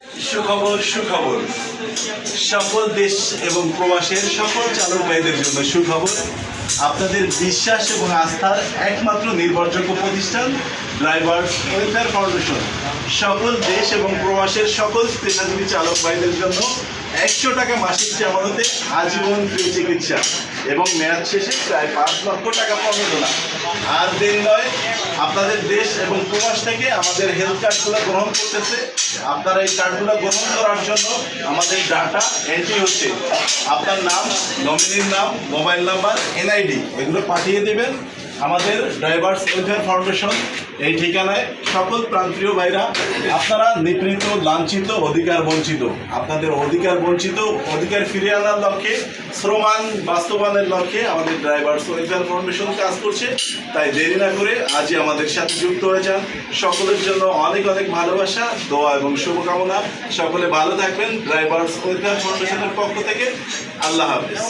সুখবর সুখবর সকল দেশ এবং প্রবাসের সকল চালক ভাইদের জন্য সুখবর। আপনাদের বিশ্বাস এবং আস্থার একমাত্র নির্ভরযোগ্য প্রতিষ্ঠান ড্রাইভার্স ওয়েলফেয়ার ফাউন্ডেশন সকল দেশ এবং প্রবাসের সকল পেশাজীবী চালক ভাইদের জন্য 100 টাকা মাসিক জামানতে আজীবন ফ্রি চিকিৎসা এবং মেয়াদ শেষে প্রায় 5 লক্ষ টাকা প্রণোদনা। আর দেরি নয়, আপনাদের দেশ এবং প্রবাস থেকে আমাদের হেলথ কার্ডগুলো গ্রহণ করতেছে। আপনারা এই কার্ডগুলো গ্রহণ করার জন্য আমাদের ডাটা এন্ট্রি হচ্ছে। আপনার নাম, নমিনির নাম, মোবাইল নাম্বার, এনআইডি এগুলো পাঠিয়ে দেবেন আমাদের ড্রাইভার্স ওয়েলফেয়ার ফাউন্ডেশন এই ঠিকানায়। সকল প্রান্তীয় ভাইরা, আপনারা নিপীড়িত, লাঞ্ছিত, অধিকার বঞ্চিত, আপনাদের অধিকার ফিরিয়ে আনার লক্ষ্যে, শ্রমান বাস্তবায়নের লক্ষ্যে আমাদের ড্রাইভার্স ওয়েলফেয়ার ফাউন্ডেশন কাজ করছে। তাই দেরি না করে আজই আমাদের সাথে যুক্ত হয়ে যান। সকলের জন্য অনেক অনেক ভালোবাসা, দোয়া এবং শুভকামনা। সকলে ভালো থাকবেন। ড্রাইভার্স ওয়েলফেয়ার ফাউন্ডেশনের পক্ষ থেকে আল্লাহ হাফেজ।